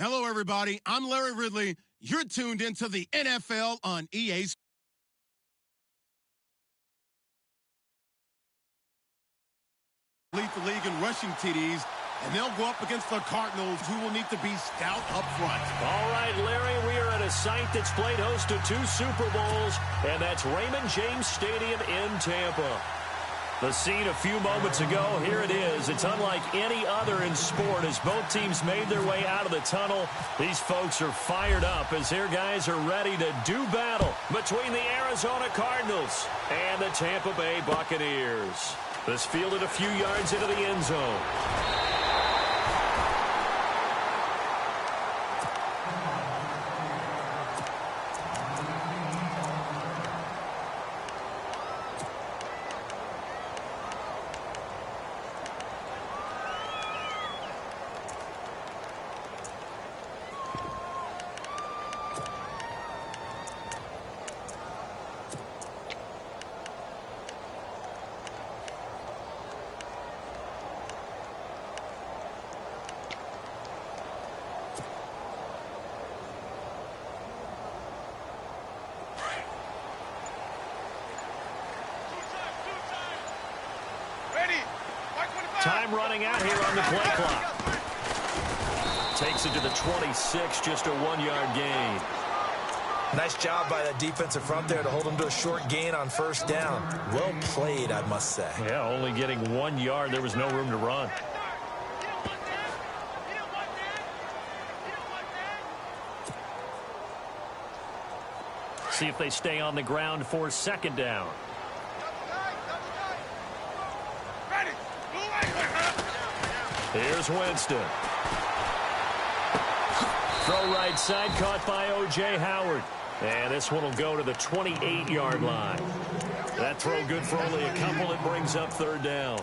Hello, everybody. I'm Larry Ridley. You're tuned into the NFL on EA Sports. Lead the league in rushing TDs, and they'll go up against the Cardinals, who will need to be stout up front. All right, Larry, we are at a site that's played host to 2 Super Bowls, and that's Raymond James Stadium in Tampa. The scene a few moments ago, here it is. It's unlike any other in sport as both teams made their way out of the tunnel. These folks are fired up as their guys are ready to do battle between the Arizona Cardinals and the Tampa Bay Buccaneers. This fielded a few yards into the end zone. Time running out here on the play clock. Takes it to the 26, just a 1-yard gain. Nice job by that defensive front there to hold them to a short gain on first down. Well played, I must say. Yeah, only getting 1 yard. There was no room to run. See if they stay on the ground for second down. Here's Winston. Throw right side, caught by O.J. Howard. And this one will go to the 28-yard line. That throw good for only a couple. It brings up third down.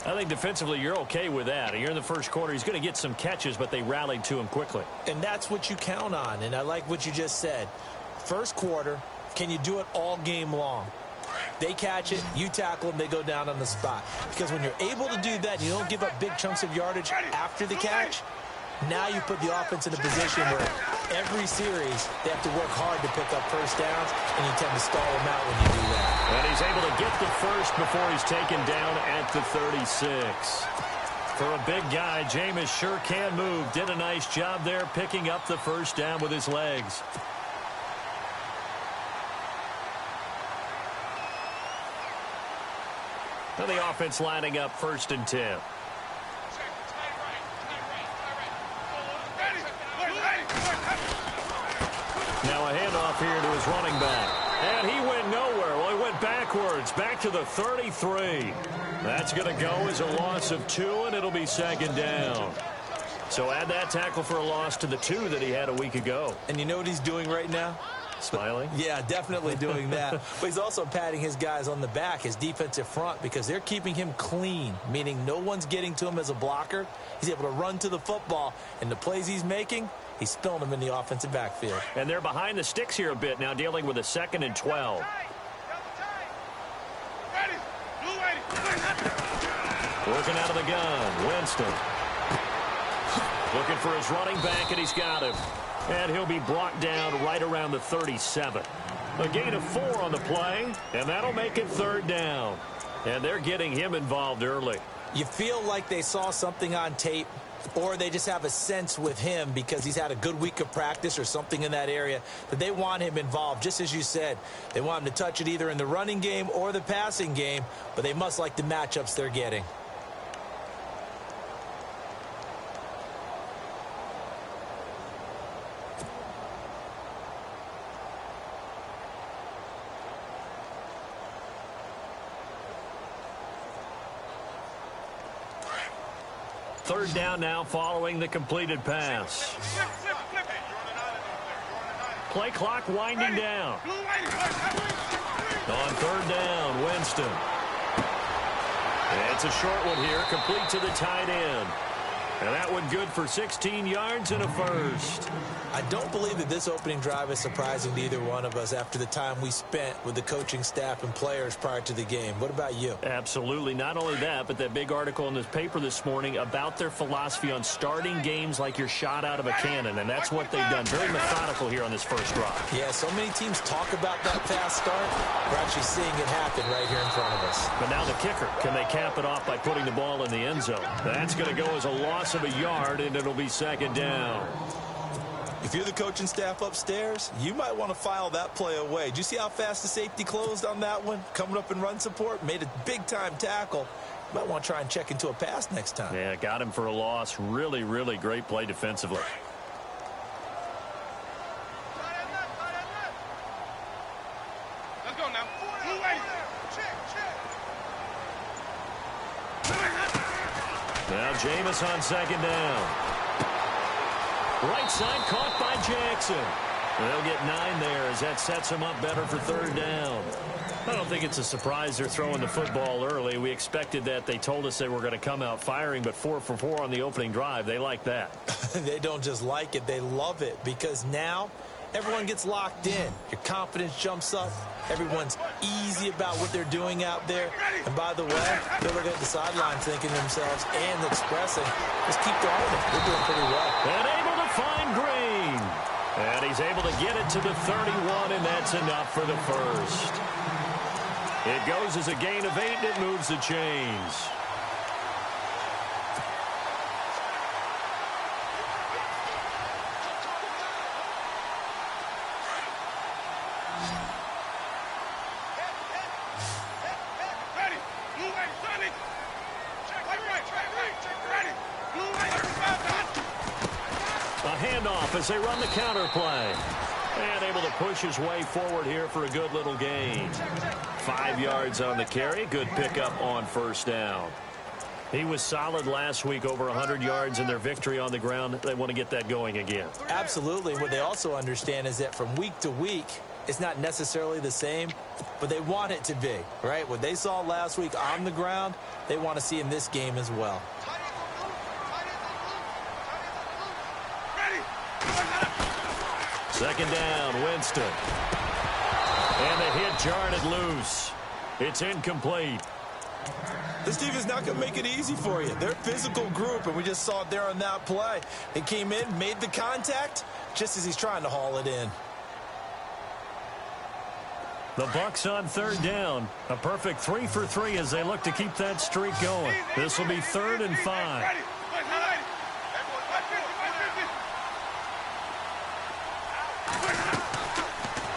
I think defensively you're okay with that. Here in the first quarter, he's going to get some catches, but they rallied to him quickly. And that's what you count on, and I like what you just said. First quarter, can you do it all game long? They catch it, you tackle them, they go down on the spot. Because when you're able to do that, you don't give up big chunks of yardage after the catch, now you put the offense in a position where every series they have to work hard to pick up first downs, and you tend to stall them out when you do that. And he's able to get the first before he's taken down at the 36. For a big guy, Jameis sure can move. Did a nice job there picking up the first down with his legs. So the offense lining up 1st and 10. Now a handoff here to his running back. And he went nowhere. Well, he went backwards, back to the 33. That's going to go as a loss of 2, and it'll be second down. So add that tackle for a loss to the 2 that he had a week ago. And you know what he's doing right now? Smiling? Yeah, definitely doing that. But he's also patting his guys on the back, his defensive front, because they're keeping him clean, meaning no one's getting to him as a blocker. He's able to run to the football, and the plays he's making, he's spilling them in the offensive backfield. And they're behind the sticks here a bit now, dealing with a 2nd and 12. Working out of the gun, Winston. Looking for his running back, and he's got him. And he'll be brought down right around the 37. A gain of 4 on the play, and that'll make it third down. And they're getting him involved early. You feel like they saw something on tape, or they just have a sense with him because he's had a good week of practice or something in that area that they want him involved. Just as you said, they want him to touch it either in the running game or the passing game, but they must like the matchups they're getting. Third down now following the completed pass. Play clock winding down. On third down, Winston. It's a short one here, complete to the tight end. And that one good for 16 yards and a first. I don't believe that this opening drive is surprising to either one of us after the time we spent with the coaching staff and players prior to the game. What about you? Absolutely. Not only that, but that big article in the paper this morning about their philosophy on starting games like you're shot out of a cannon, and that's what they've done. Very methodical here on this first drive. Yeah, so many teams talk about that fast start. We're actually seeing it happen right here in front of us. But now the kicker. Can they cap it off by putting the ball in the end zone? That's going to go as a loss of a yard, and it'll be second down. If you're the coaching staff upstairs, you might want to file that play away. Did you see how fast the safety closed on that one? Coming up in run support, made a big-time tackle. You might want to try and check into a pass next time. Yeah, got him for a loss. Really, really great play defensively. Let's go now. Now Jameis on second down. Right side caught by Jackson. They'll get 9 there as that sets him up better for third down. I don't think it's a surprise they're throwing the football early. We expected that. They told us they were going to come out firing, but 4 for 4 on the opening drive. They like that. They don't just like it, they love it, because now everyone gets locked in. Your confidence jumps up. Everyone's easy about what they're doing out there. And by the way, they're looking at the sideline thinking to themselves and expressing, just keep throwing it. They're doing pretty well. And able to find Green. And he's able to get it to the 31, and that's enough for the first. It goes as a gain of 8, and it moves the chains. As they run the counter play. And able to push his way forward here for a good little gain. 5 yards on the carry. Good pickup on first down. He was solid last week, over 100 yards in their victory on the ground. They want to get that going again. Absolutely. What they also understand is that from week to week, it's not necessarily the same, but they want it to be, right? What they saw last week on the ground, they want to see in this game as well. Second down, Winston. And the hit jarred it loose. It's incomplete. This team is not going to make it easy for you. They're a physical group, and we just saw it there on that play. They came in, made the contact, just as he's trying to haul it in. The Bucs on third down. A perfect 3 for 3 as they look to keep that streak going. This will be 3rd and 5.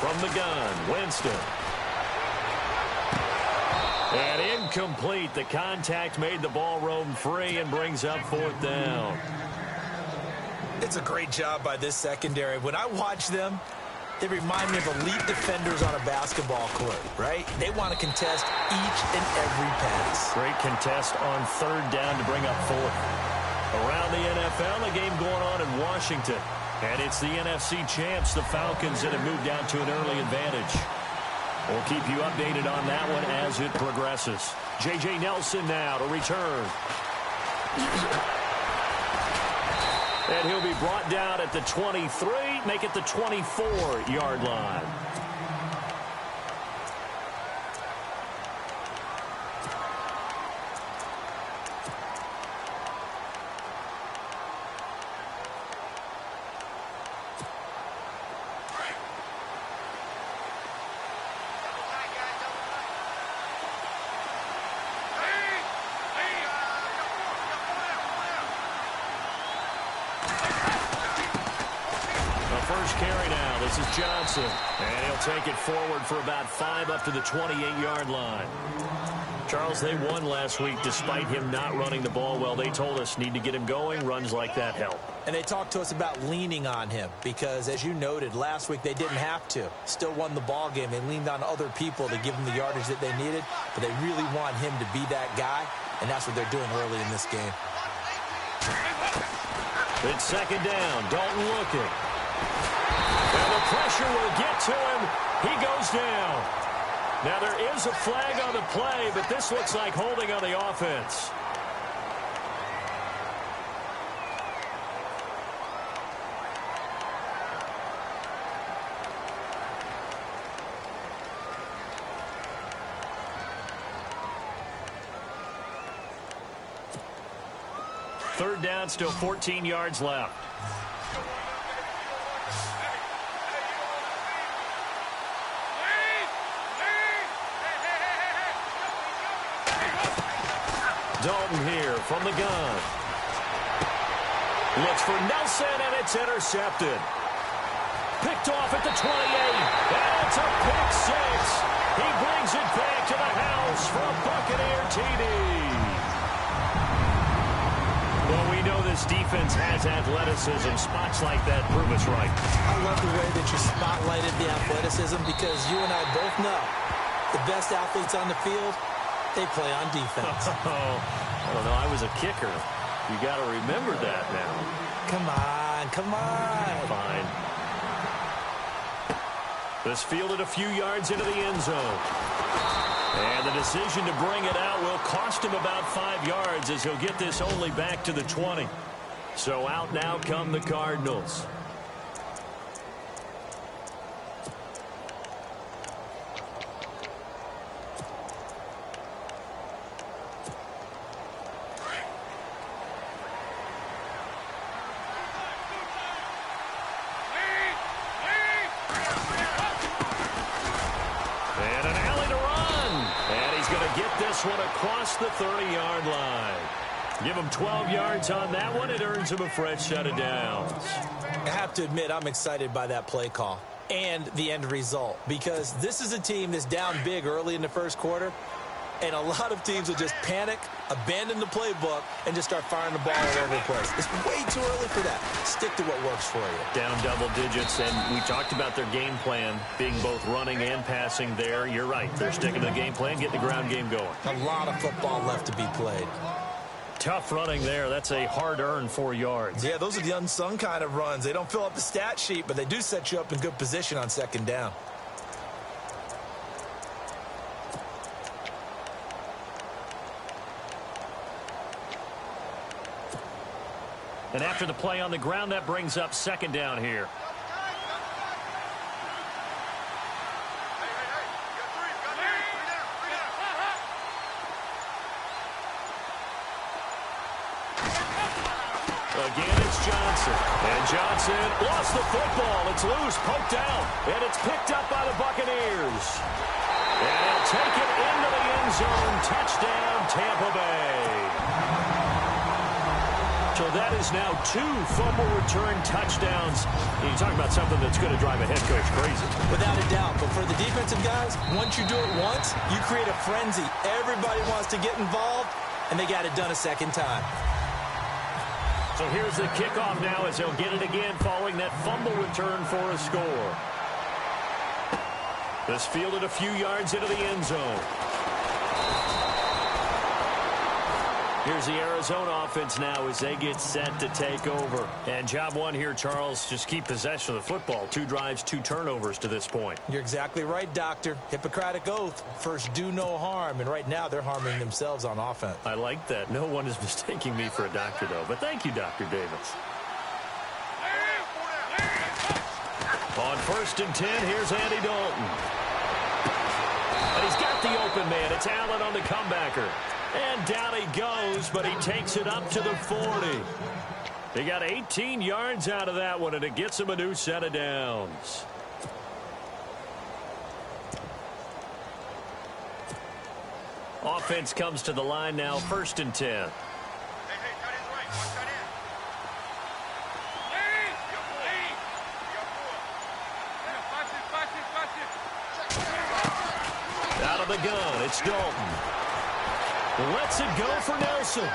From the gun, Winston. And incomplete. The contact made the ball roam free and brings up 4th down. It's a great job by this secondary. When I watch them, they remind me of elite defenders on a basketball court, right? They want to contest each and every pass. Great contest on 3rd down to bring up 4th. Around the NFL, a game going on in Washington. And it's the NFC champs, the Falcons, that have moved down to an early advantage. We'll keep you updated on that one as it progresses. J.J. Nelson now to return. And he'll be brought down at the 23, make it the 24-yard line. Carry now. This is Johnson. And he'll take it forward for about 5 up to the 28-yard line. Charles, they won last week despite him not running the ball well. They told us need to get him going. Runs like that help. And they talked to us about leaning on him because, as you noted, last week they didn't have to. Still won the ball game. They leaned on other people to give them the yardage that they needed, but they really want him to be that guy, and that's what they're doing early in this game. It's second down. Dalton looking. And the pressure will get to him. He goes down. Now there is a flag on the play, but this looks like holding on the offense. Third down, still 14 yards left. Dalton here from the gun. Looks for Nelson, and it's intercepted. Picked off at the 28. And it's a pick six. He brings it back to the house for a Buccaneer TD. Well, we know this defense has athleticism. Spots like that prove us right. I love the way that you spotlighted the athleticism because you and I both know the best athletes on the field, they play on defense. I don't know. I was a kicker. You got to remember that now. Come on, come on. Fine. This fielded a few yards into the end zone. And the decision to bring it out will cost him about 5 yards as he'll get this only back to the 20. So out now come the Cardinals. One across the 30-yard line. Give him 12 yards on that one. It earns him a fresh set of downs. I have to admit, I'm excited by that play call and the end result because this is a team that's down big early in the first quarter, and a lot of teams will just panic, abandon the playbook, and just start firing the ball all over the place. It's way too early for that. Stick to what works for you. Down double digits, and we talked about their game plan being both running and passing there. You're right. They're sticking to the game plan, getting the ground game going. A lot of football left to be played. Tough running there. That's a hard-earned 4 yards. Yeah, those are the unsung kind of runs. They don't fill up the stat sheet, but they do set you up in good position on second down. And after the play on the ground, that brings up second down here. Again, it's Johnson. And Johnson lost the football. It's loose, poked out. And it's picked up by the Buccaneers. And they'll take it into the end zone. Touchdown, Tampa Bay. So that is now 2 fumble return touchdowns. You talk about something that's going to drive a head coach crazy. Without a doubt. But for the defensive guys, once you do it once, you create a frenzy. Everybody wants to get involved, and they got it done a second time. So here's the kickoff now as they'll get it again following that fumble return for a score. This fielded a few yards into the end zone. Here's the Arizona offense now as they get set to take over. And job one here, Charles, just keep possession of the football. 2 drives, 2 turnovers to this point. You're exactly right, Doctor. Hippocratic oath. First, do no harm. And right now, they're harming themselves on offense. I like that. No one is mistaking me for a doctor, though. But thank you, Dr. Davis. On 1st and 10, here's Andy Dalton. And he's got the open man. It's Allen on the comebacker. And down he goes, but he takes it up to the 40. They got 18 yards out of that one, and it gets him a new set of downs. Offense comes to the line now, 1st and 10. Out of the gun, it's Dalton. Lets it go for Nelson.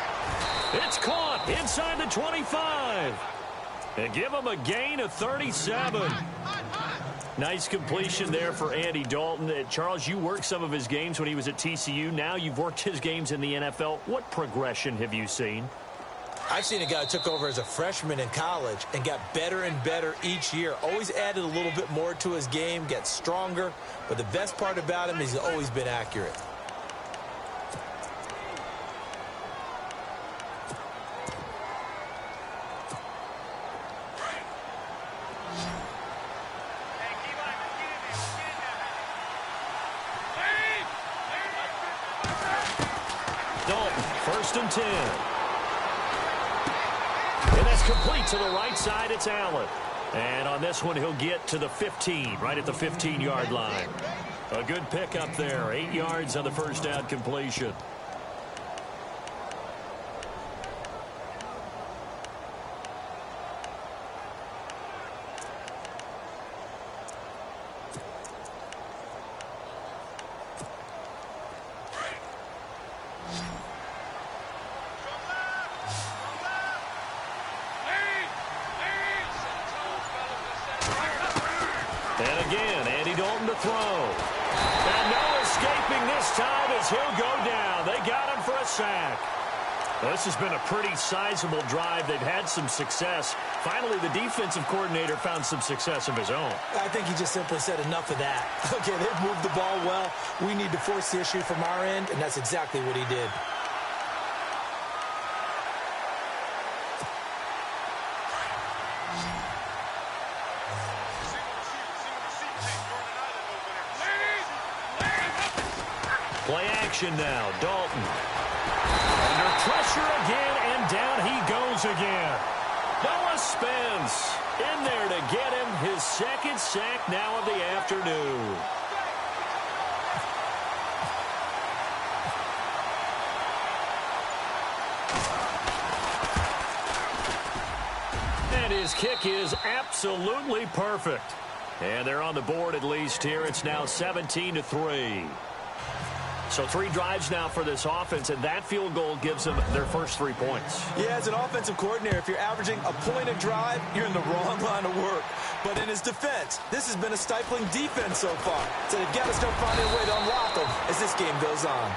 It's caught inside the 25. And give him a gain of 37. Nice completion there for Andy Dalton. Charles, you worked some of his games when he was at TCU. Now you've worked his games in the NFL. What progression have you seen? I've seen a guy who took over as a freshman in college and got better and better each year. Always added a little bit more to his game, gets stronger. But the best part about him is he's always been accurate. Dalton, 1st and 10. Complete to the right side, it's Allen. And on this one, he'll get to the 15, right at the 15-yard line. A good pickup there, 8 yards on the first down completion. And again, Andy Dalton to throw. And no escaping this time as he'll go down. They got him for a sack. Well, this has been a pretty sizable drive. They've had some success. Finally, the defensive coordinator found some success of his own. I think he just simply said enough of that. Okay, they've moved the ball well. We need to force the issue from our end, and that's exactly what he did. Play action now, Dalton. Under pressure again, and down he goes again. Noah Spence in there to get him his second sack now of the afternoon. And his kick is absolutely perfect. And they're on the board at least here. It's now 17-3. So 3 drives now for this offense, and that field goal gives them their first 3 points. Yeah, as an offensive coordinator, if you're averaging a point a drive, you're in the wrong line of work. But in his defense, this has been a stifling defense so far. So they've got to start finding a way to unlock them as this game goes on.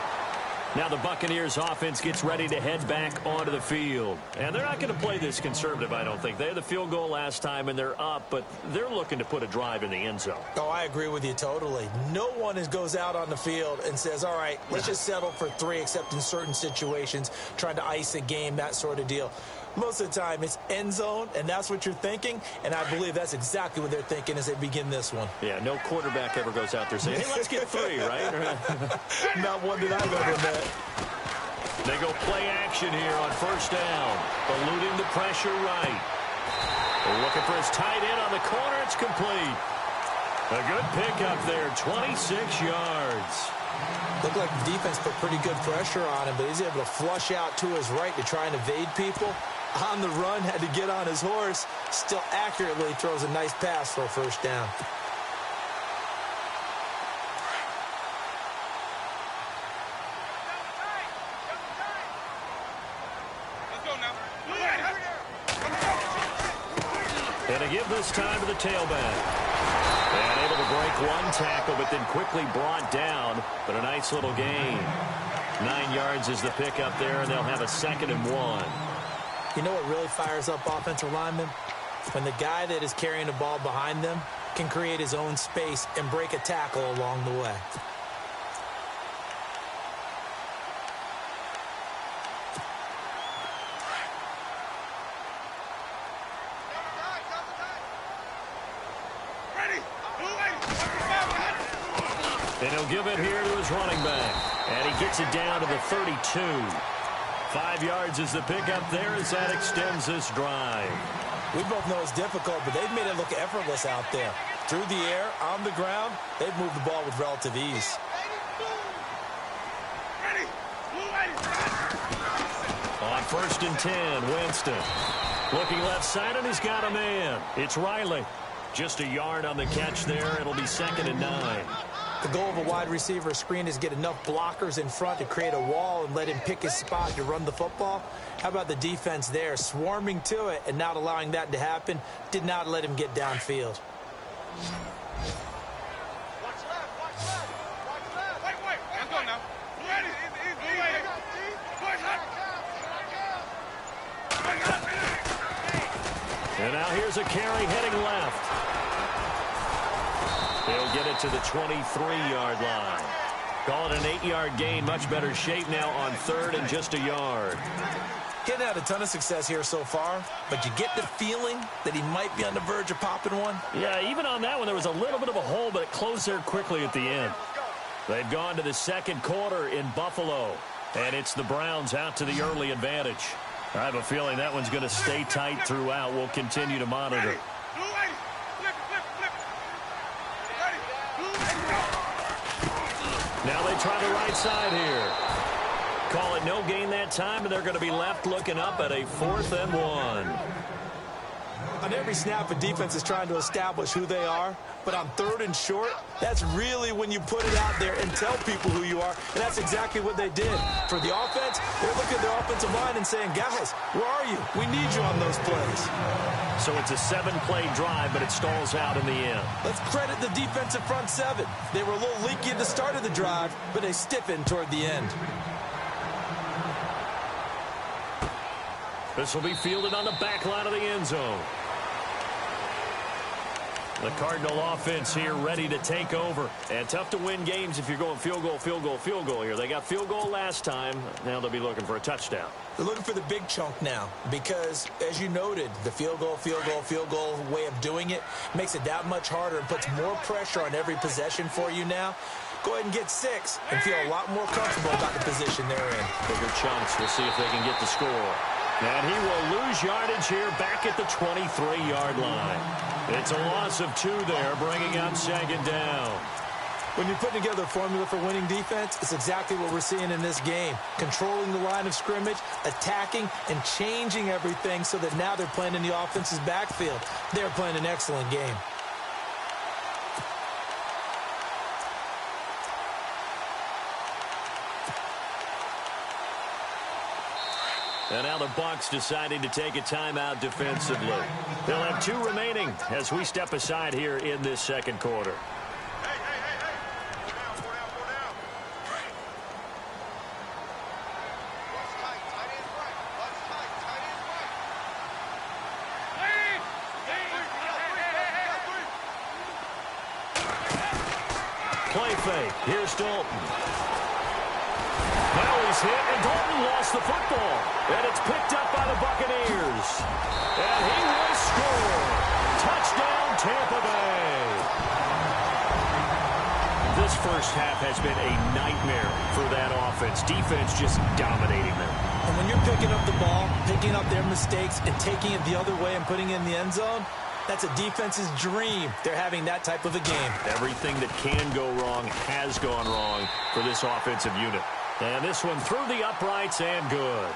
Now the Buccaneers offense gets ready to head back onto the field. And they're not going to play this conservative, I don't think. They had the field goal last time, and they're up, but they're looking to put a drive in the end zone. Oh, I agree with you totally. No one goes out on the field and says, all right, let's just settle for 3, except in certain situations, trying to ice a game, that sort of deal. Most of the time, it's end zone, and that's what you're thinking, and I believe that's exactly what they're thinking as they begin this one. Yeah, no quarterback ever goes out there saying, hey, let's get 3, right? Not one that I've ever met. They go play action here on first down, eluding the pressure right. They're looking for his tight end on the corner. It's complete. A good pickup there, 26 yards. Looked like the defense put pretty good pressure on him, but he's able to flush out to his right to try and evade people. On the run, had to get on his horse. Still accurately throws a nice pass for a first down. And a give this time to the tailback. And able to break one tackle, but then quickly brought down. But a nice little gain. 9 yards is the pickup there, and they'll have a 2nd and 1. You know what really fires up offensive linemen? When the guy that is carrying the ball behind them can create his own space and break a tackle along the way. And he'll give it here to his running back. And he gets it down to the 32. 5 yards is the pickup there as that extends this drive. We both know it's difficult, but they've made it look effortless out there. Through the air, on the ground, they've moved the ball with relative ease. On 1st and 10, Winston. Looking left side, and he's got a man. It's Riley. Just a yard on the catch there. It'll be 2nd and 9. The goal of a wide receiver screen is get enough blockers in front to create a wall and let him pick his spot to run the football. How about the defense there, swarming to it and not allowing that to happen? Did not let him get downfield. And now here's a carry heading left. He'll get it to the 23-yard line. Call it an 8-yard gain. Much better shape now on 3rd and just a yard. Getting had a ton of success here so far, but you get the feeling that he might be on the verge of popping one. Yeah, even on that one, there was a little bit of a hole, but it closed there quickly at the end. They've gone to the 2nd quarter in Buffalo, and it's the Browns out to the early advantage. I have a feeling that one's going to stay tight throughout. We'll continue to monitor. Now they try the right side here. Call it no gain that time, and they're going to be left looking up at a 4th and 1. On every snap, a defense is trying to establish who they are, but on 3rd and short, that's really when you put it out there and tell people who you are, and that's exactly what they did. For the offense, they're looking at their offensive line and saying, guys, where are you? We need you on those plays. So it's a 7-play drive, but it stalls out in the end. Let's credit the defensive front 7. They were a little leaky at the start of the drive, but they stiffened toward the end. This will be fielded on the back line of the end zone. The Cardinal offense here ready to take over. And tough to win games if you're going field goal, field goal, field goal here. They got field goal last time. Now they'll be looking for a touchdown. They're looking for the big chunk now because, as you noted, the field goal way of doing it makes it that much harder and puts more pressure on every possession for you now. Go ahead and get 6 and feel a lot more comfortable about the position they're in. Bigger chunks. We'll see if they can get the score. And he will lose yardage here back at the 23-yard line. It's a loss of 2 there, bringing up 2nd down. When you're putting together a formula for winning defense, it's exactly what we're seeing in this game. Controlling the line of scrimmage, attacking, and changing everything so that now they're playing in the offense's backfield. They're playing an excellent game. And now the Bucs deciding to take a timeout defensively. They'll have 2 remaining as we step aside here in this 2nd quarter. Play fake. Here's Dalton. Now he's hit, and Dalton lost the football. And it's picked up by the Buccaneers. And he will score. Touchdown, Tampa Bay. This first half has been a nightmare for that offense. Defense just dominating them. And when you're picking up the ball, picking up their mistakes, and taking it the other way and putting it in the end zone, that's a defense's dream. They're having that type of a game. Everything that can go wrong has gone wrong for this offensive unit. And this one through the uprights and good.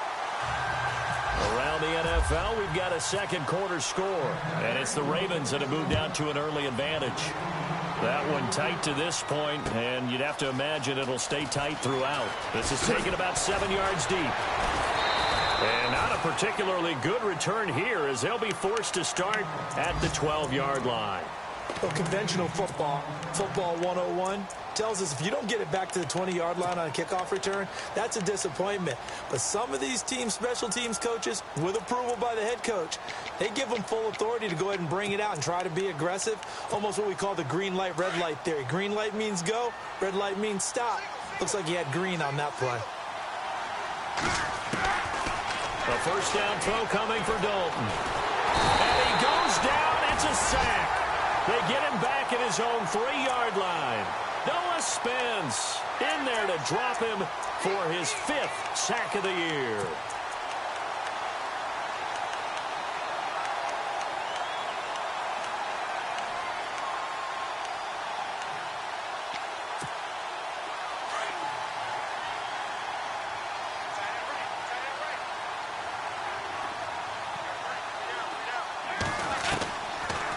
Around the NFL, we've got a 2nd quarter score. And it's the Ravens that have moved out to an early advantage. That one tight to this point, and you'd have to imagine it'll stay tight throughout. This is taken about 7 yards deep. And not a particularly good return here as they'll be forced to start at the 12-yard line. Well, conventional football 101, tells us if you don't get it back to the 20-yard line on a kickoff return, that's a disappointment. But some of these teams, special teams coaches, with approval by the head coach, they give them full authority to go ahead and bring it out and try to be aggressive, almost what we call the green light, red light theory. Green light means go, red light means stop. Looks like he had green on that play. A 1st down throw coming for Dalton. And he goes down. It's a sack. They get him back at his own 3-yard line. Noah Spence in there to drop him for his 5th sack of the year.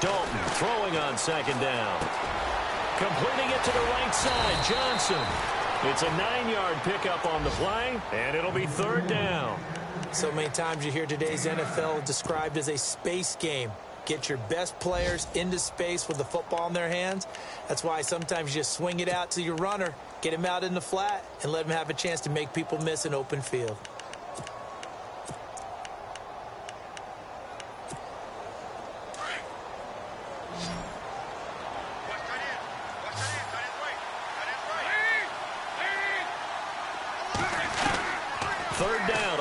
Dalton throwing on 2nd down. Completing it to the right side, Johnson. It's a 9-yard pickup on the play, and it'll be 3rd down. So many times you hear today's NFL described as a space game. Get your best players into space with the football in their hands. That's why sometimes you just swing it out to your runner, get him out in the flat, and let him have a chance to make people miss an open field.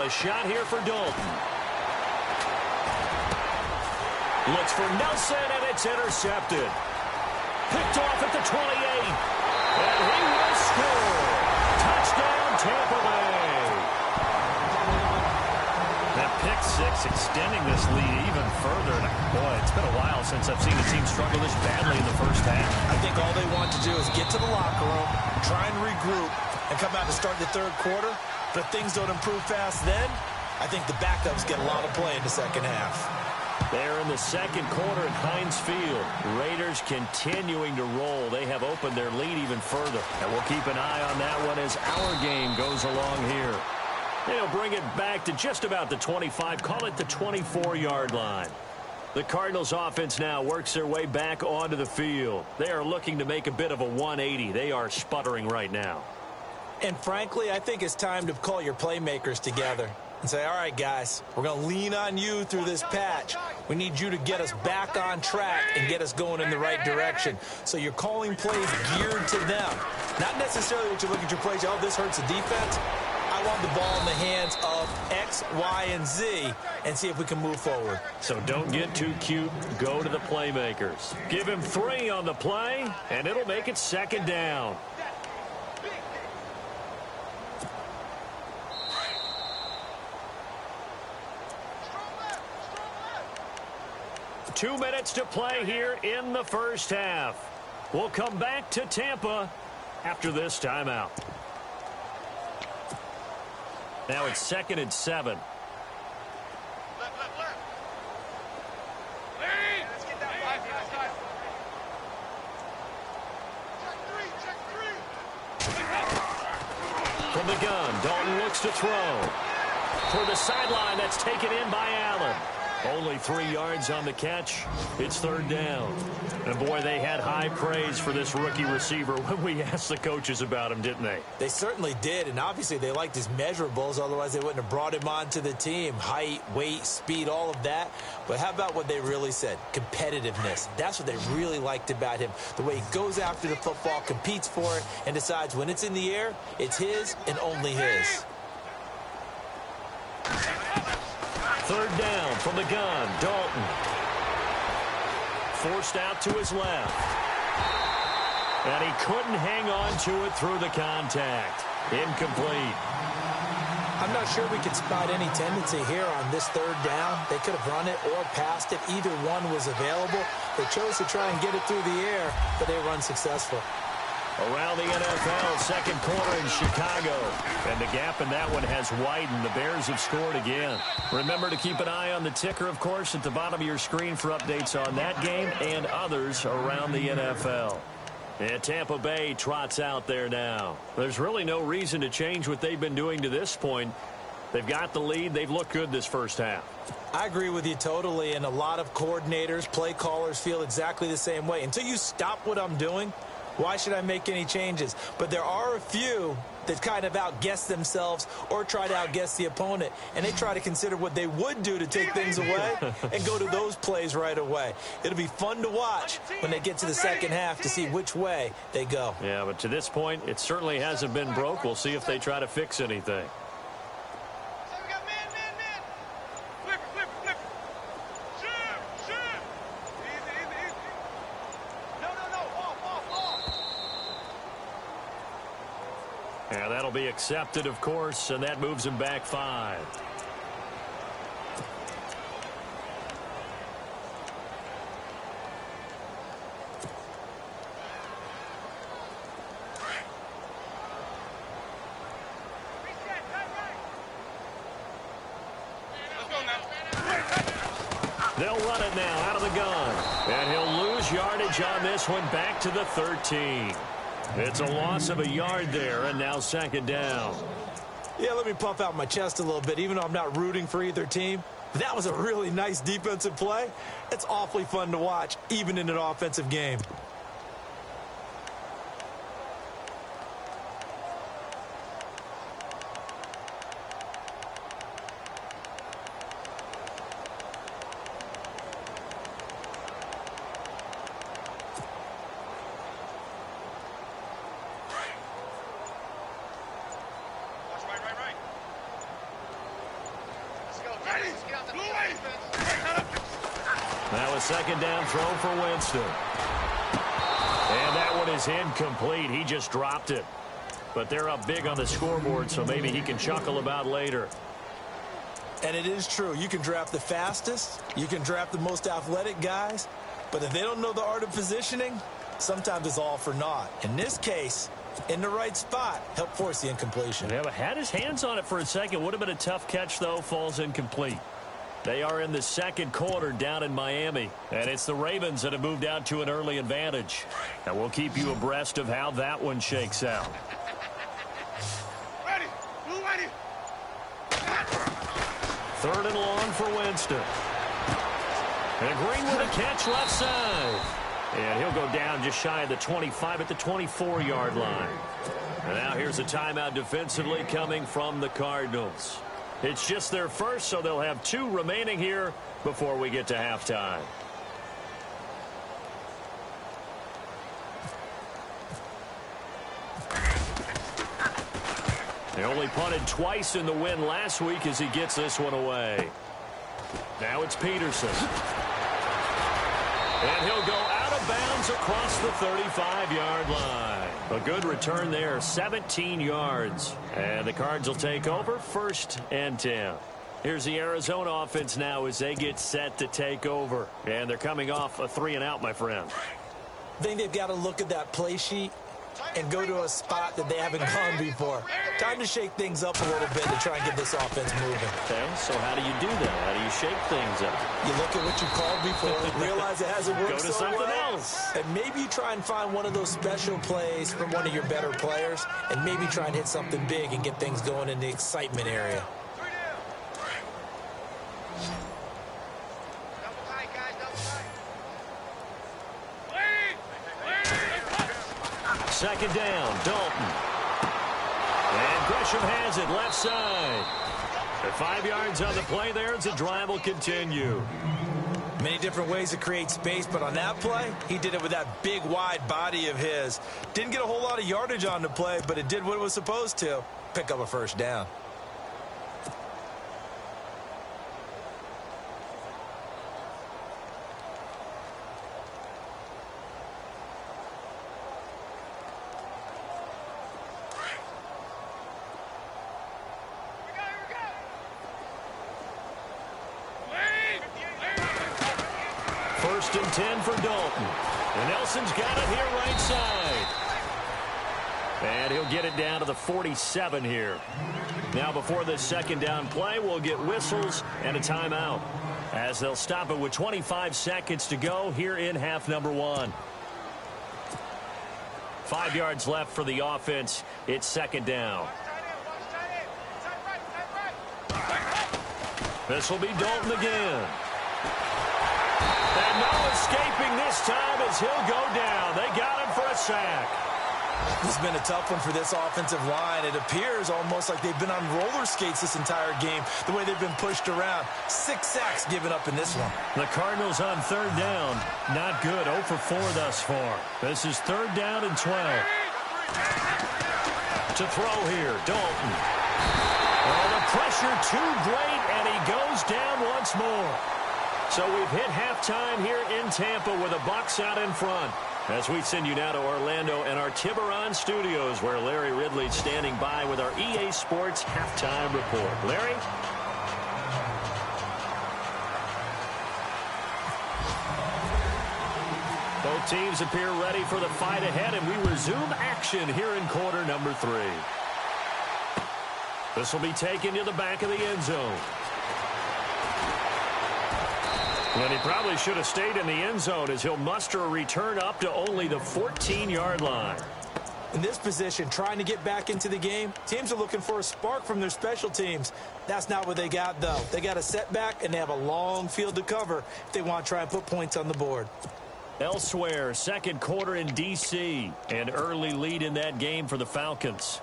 Shot here for Dalton. Looks for Nelson, and it's intercepted. Picked off at the 28. And he will score. Touchdown, Tampa Bay. Now a pick six, extending this lead even further. And boy, it's been a while since I've seen a team struggle this badly in the first half. I think all they want to do is get to the locker room, try and regroup, and come out to start the third quarter. But if things don't improve fast then, I think the backups get a lot of play in the second half. They're in the second quarter at Heinz Field. Raiders continuing to roll. They have opened their lead even further. And we'll keep an eye on that one as our game goes along here. They'll bring it back to just about the 25, call it the 24-yard line. The Cardinals offense now works their way back onto the field. They are looking to make a bit of a 180. They are sputtering right now. And frankly, I think it's time to call your playmakers together and say, all right, guys, we're going to lean on you through this patch. We need you to get us back on track and get us going in the right direction. So you're calling plays geared to them. Not necessarily what you look at your plays, oh, this hurts the defense. I want the ball in the hands of X, Y, and Z and see if we can move forward. So don't get too cute. Go to the playmakers. Give him 3 on the play, and it'll make it second down. Two minutes to play here in the first half. We'll come back to Tampa after this timeout. Now it's 2nd and 7. Let's get that 5 yards time. Check 3. From the gun, Dalton looks to throw. For the sideline, that's taken in by Allen. Only 3 yards on the catch. It's 3rd down. And boy, they had high praise for this rookie receiver when we asked the coaches about him, didn't they? They certainly did, and obviously they liked his measurables, otherwise they wouldn't have brought him onto the team. Height, weight, speed, all of that. But how about what they really said? Competitiveness. That's what they really liked about him. The way he goes after the football, competes for it, and decides when it's in the air, it's his and only his. 3rd down from the gun, Dalton. Forced out to his left. And he couldn't hang on to it through the contact. Incomplete. I'm not sure we could spot any tendency here on this 3rd down. They could have run it or passed it. Either one was available. They chose to try and get it through the air, but they were unsuccessful. Around the NFL, second quarter in Chicago. And the gap in that one has widened. The Bears have scored again. Remember to keep an eye on the ticker, of course, at the bottom of your screen for updates on that game and others around the NFL. And Tampa Bay trots out there now. There's really no reason to change what they've been doing to this point. They've got the lead. They've looked good this first half. I agree with you totally, and a lot of coordinators, play callers feel exactly the same way. Until you stop what I'm doing, why should I make any changes? But there are a few that kind of outguess themselves or try to outguess the opponent, and they try to consider what they would do to take things away and go to those plays right away. It'll be fun to watch when they get to the second half to see which way they go. Yeah, but to this point, it certainly hasn't been broke. We'll see if they try to fix anything. And that'll be accepted, of course, and that moves him back 5. They'll run it now out of the gun. And he'll lose yardage on this one back to the 13. It's a loss of a yard there, and now 2nd down. Yeah, let me puff out my chest a little bit, even though I'm not rooting for either team. That was a really nice defensive play. It's awfully fun to watch, even in an offensive game. Now a 2nd down throw for Winston. And that one is incomplete. He just dropped it. But they're up big on the scoreboard, so maybe he can chuckle about later. And it is true. You can draft the fastest. You can draft the most athletic guys. But if they don't know the art of positioning, sometimes it's all for naught. In this case, in the right spot, help force the incompletion. Yeah, but had his hands on it for a second. Would have been a tough catch, though. Falls incomplete. They are in the second quarter down in Miami. And it's the Ravens that have moved out to an early advantage. And we'll keep you abreast of how that one shakes out. Ready. Blue ready. Third and long for Winston. And Green with a catch left side. And he'll go down just shy of the 25 at the 24-yard line. And now here's a timeout defensively coming from the Cardinals. It's just their first, so they'll have 2 remaining here before we get to halftime. They only punted twice in the win last week as he gets this one away. Now it's Peterson. And he'll go out of bounds across the 35-yard line. A good return there, 17 yards. And the Cards will take over 1st and 10. Here's the Arizona offense now as they get set to take over. And they're coming off a 3-and-out, my friend. I think they've got to look at that play sheet and go to a spot that they haven't gone before. Time to shake things up a little bit to try and get this offense moving. Okay, so how do you do that? How do you shake things up? You look at what you called before, realize it hasn't worked Go to so something well, else. and maybe you try and find one of those special plays from one of your better players, and maybe try and hit something big and get things going in the excitement area. 3 down. Double tight, guys. Double tight. Second down, Dalton. And Gresham has it left side. At 5 yards on the play there as the drive will continue. Many different ways to create space, but on that play, he did it with that big, wide body of his. Didn't get a whole lot of yardage on the play, but it did what it was supposed to. Pick up a 1st down. First and 10 for Dalton. And Nelson's got it here right side. And he'll get it down to the 47 here. Now before this second down play, we'll get whistles and a timeout, as they'll stop it with 25 seconds to go here in half number 1. 5 yards left for the offense. It's second down. This will be Dalton again. And no escaping this time as he'll go down. They got him for a sack. This has been a tough one for this offensive line. It appears almost like they've been on roller skates this entire game, the way they've been pushed around. 6 sacks given up in this one. The Cardinals on third down. Not good. 0 for 4 thus far. This is 3rd down and 12. To throw here, Dalton. Oh, the pressure too great, and he goes down once more. So we've hit halftime here in Tampa with the Bucs out in front. As we send you now to Orlando and our Tiburon studios, where Larry Ridley's standing by with our EA Sports halftime report. Larry? Both teams appear ready for the fight ahead, and we resume action here in quarter number 3. This will be taken to the back of the end zone. And he probably should have stayed in the end zone, as he'll muster a return up to only the 14-yard line. In this position, trying to get back into the game, teams are looking for a spark from their special teams. That's not what they got, though. They got a setback, and they have a long field to cover if they want to try and put points on the board. Elsewhere, second quarter in D.C., an early lead in that game for the Falcons.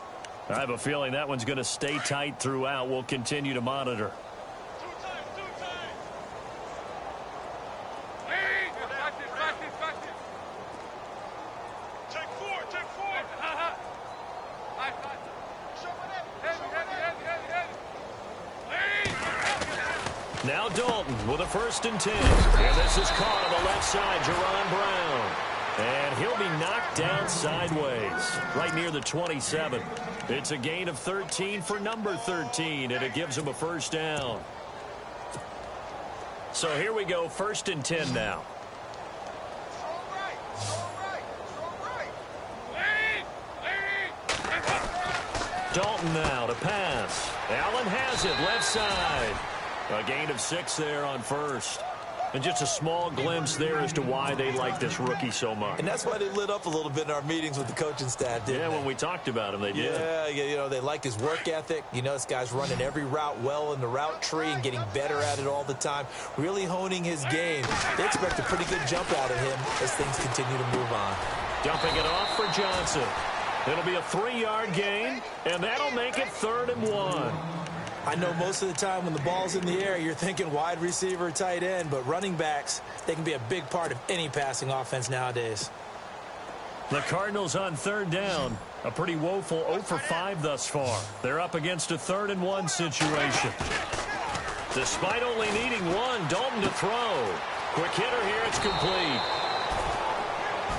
I have a feeling that one's going to stay tight throughout. We'll continue to monitor. Now Dalton with a 1st and 10. And this is caught on the left side, Jerron Brown. And he'll be knocked down sideways, right near the 27. It's a gain of 13 for number 13, and it gives him a 1st down. So here we go, 1st and 10 now. Dalton now to pass. Allen has it, left side. A gain of 6 there on 1st. And just a small glimpse there as to why they like this rookie so much. And that's why they lit up a little bit in our meetings with the coaching staff, didn't they? When we talked about him, they did. Yeah, you know, they like his work ethic. You know, this guy's running every route well in the route tree and getting better at it all the time, really honing his game. They expect a pretty good jump out of him as things continue to move on. Dumping it off for Johnson. It'll be a 3-yard gain, and that'll make it 3rd and 1. I know most of the time when the ball's in the air, you're thinking wide receiver, tight end, but running backs, they can be a big part of any passing offense nowadays. The Cardinals on 3rd down. A pretty woeful 0 for 5 thus far. They're up against a 3rd and 1 situation. Despite only needing 1, Dalton to throw. Quick hitter here, it's complete.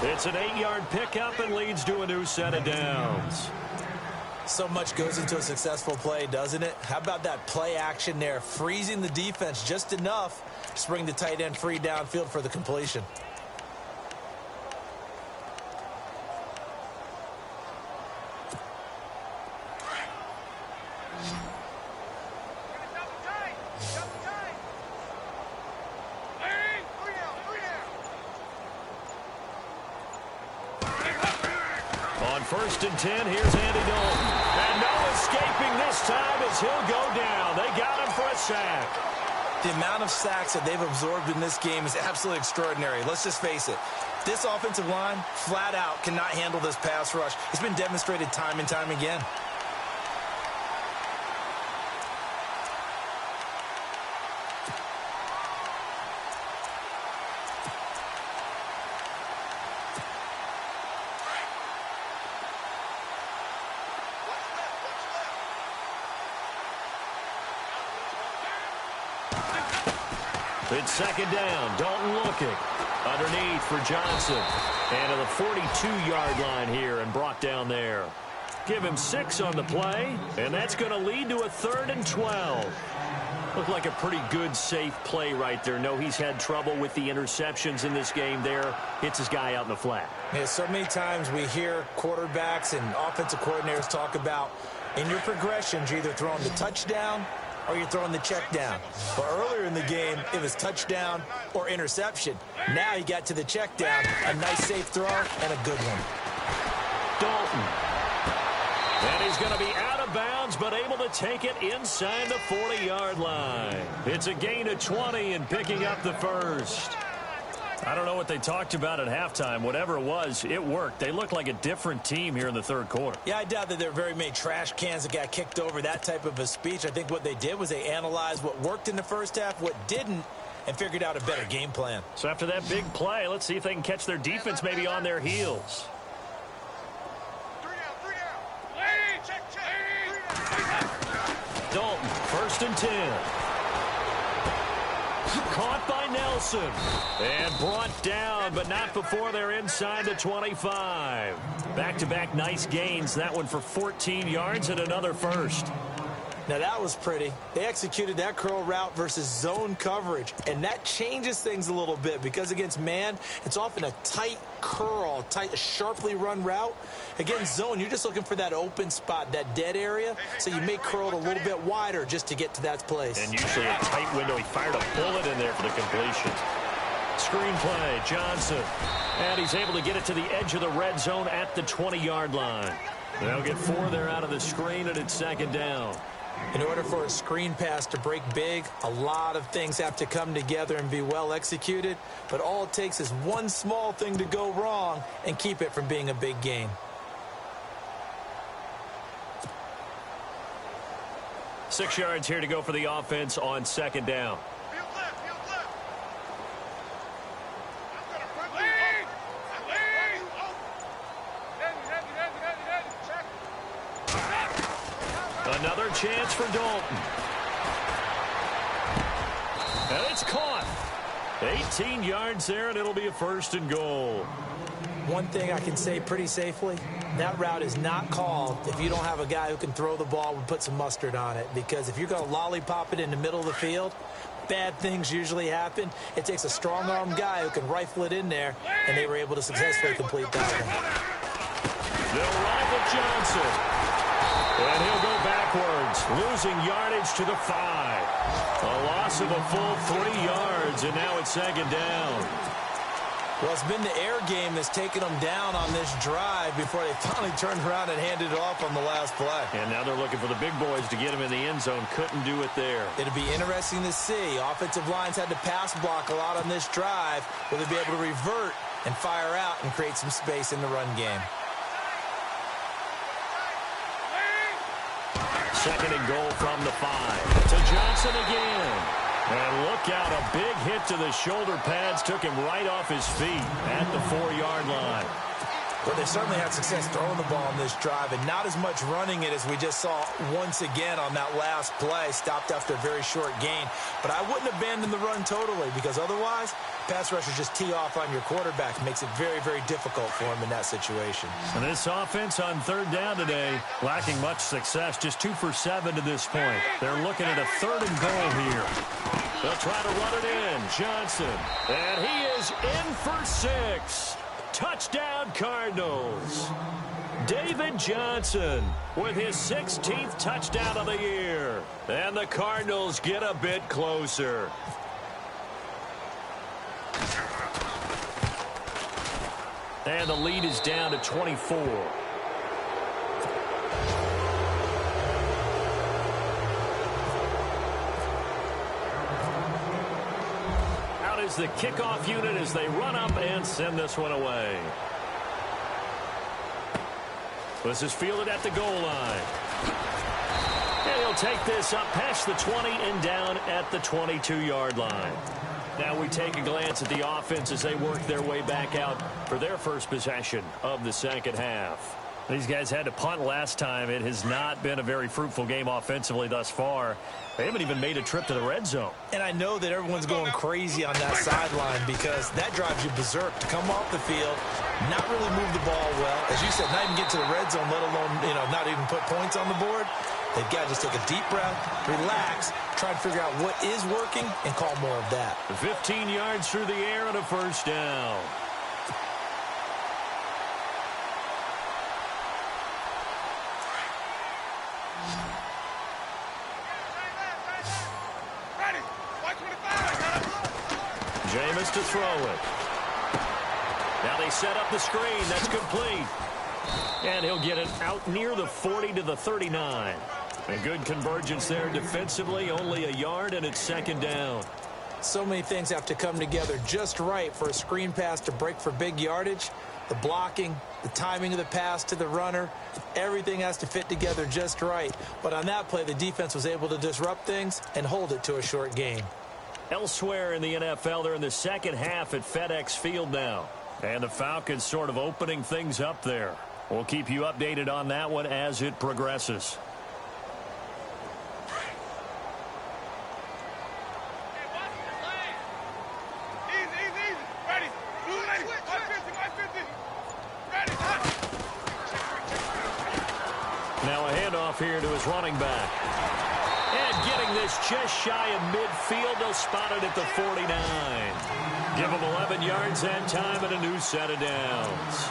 It's an 8-yard pickup and leads to a new set of downs. So much goes into a successful play, doesn't it? How about that play action there, freezing the defense just enough to bring the tight end free downfield for the completion. On 1st and 10, here's Andy Dalton. And no escaping this time as he'll go down. They got him for a sack. The amount of sacks that they've absorbed in this game is absolutely extraordinary. Let's just face it. This offensive line, flat out, cannot handle this pass rush. It's been demonstrated time and time again. It's 2nd down. Dalton looking. Underneath for Johnson. And to the 42-yard line here and brought down there. Give him 6 on the play, and that's going to lead to a 3rd and 12. Looked like a pretty good, safe play right there. No, he's had trouble with the interceptions in this game there. Hits his guy out in the flat. Yeah, so many times we hear quarterbacks and offensive coordinators talk about in your progressions, you're either throwing the touchdown or you're throwing the check down. But earlier in the game, it was touchdown or interception. Now you got to the check down, a nice safe throw, and a good one. Dalton. And he's going to be out of bounds, but able to take it inside the 40-yard line. It's a gain of 20 and picking up the first. I don't know what they talked about at halftime. Whatever it was, it worked. They look like a different team here in the 3rd quarter. Yeah, I doubt that there are very many trash cans that got kicked over, that type of a speech. I think what they did was they analyzed what worked in the first half, what didn't, and figured out a better game plan. So after that big play, let's see if they can catch their defense maybe on their heels. Dalton, 1st and 10. Caught by Nelson. And brought down, but not before they're inside the 25. Back-to-back nice gains. That one for 14 yards and another first. Now, that was pretty. They executed that curl route versus zone coverage, and that changes things a little bit because against man, it's often a tight curl, tight, sharply run route. Against zone, you're just looking for that open spot, that dead area, so you may curl it a little bit wider just to get to that place. And usually a tight window. He fired a bullet in there for the completion. Screenplay, Johnson. And he's able to get it to the edge of the red zone at the 20-yard line. They'll get 4 there out of the screen, and it's 2nd down. In order for a screen pass to break big, a lot of things have to come together and be well executed. But all it takes is one small thing to go wrong and keep it from being a big gain. Six yards here to go for the offense on 2nd down. Another chance for Dalton. And it's caught. 18 yards there, and it'll be a 1st and goal. One thing I can say pretty safely, that route is not called if you don't have a guy who can throw the ball and put some mustard on it. Because if you're going to lollipop it in the middle of the field, bad things usually happen. It takes a strong-arm guy who can rifle it in there, and they were able to successfully complete that one. They'll rival Johnson. And he'll go backwards, losing yardage to the 5. A loss of a full 3 yards, and now it's second down. Well, it's been the air game that's taken them down on this drive before they finally turned around and handed it off on the last play. And now they're looking for the big boys to get him in the end zone. Couldn't do it there. It'll be interesting to see. Offensive lines had to pass block a lot on this drive. Will they be able to revert and fire out and create some space in the run game? Second and goal from the 5. To Johnson again. And look out, a big hit to the shoulder pads took him right off his feet at the 4-yard line. Well, they certainly had success throwing the ball on this drive, and not as much running it as we just saw once again on that last play. Stopped after a very short gain. But I wouldn't abandon the run totally, because otherwise, pass rushers just tee off on your quarterback. It makes it very, very difficult for him in that situation. And this offense on third down today, lacking much success, just 2 for 7 to this point. They're looking at a 3rd and goal here. They'll try to run it in. Johnson. And he is in for 6. Touchdown, Cardinals. David Johnson with his 16th touchdown of the year. And the Cardinals get a bit closer. And the lead is down to 24. Out is the kickoff unit as they run up and send this one away. This is fielded at the goal line. And he'll take this up past the 20 and down at the 22-yard line. Now we take a glance at the offense as they work their way back out for their first possession of the second half. These guys had to punt last time. It has not been a very fruitful game offensively thus far. They haven't even made a trip to the red zone. And I know that everyone's going crazy on that sideline because that drives you berserk to come off the field, not really move the ball well. As you said, not even get to the red zone, let alone, not even put points on the board. They've got to just take a deep breath, relax, try to figure out what is working, and call more of that. 15 yards through the air and a first down. Jameis to throw it. Now they set up the screen. That's complete. And he'll get it out near the 40 to the 39. A good convergence there defensively, only a yard, and it's second down. So many things have to come together just right for a screen pass to break for big yardage. The blocking, the timing of the pass to the runner, everything has to fit together just right. But on that play, the defense was able to disrupt things and hold it to a short gain. Elsewhere in the NFL, they're in the second half at FedEx Field now. And the Falcons sort of opening things up there. We'll keep you updated on that one as it progresses. Now a handoff here to his running back. And getting this just shy of midfield, they'll spot it at the 49. Give them 11 yards that time and a new set of downs.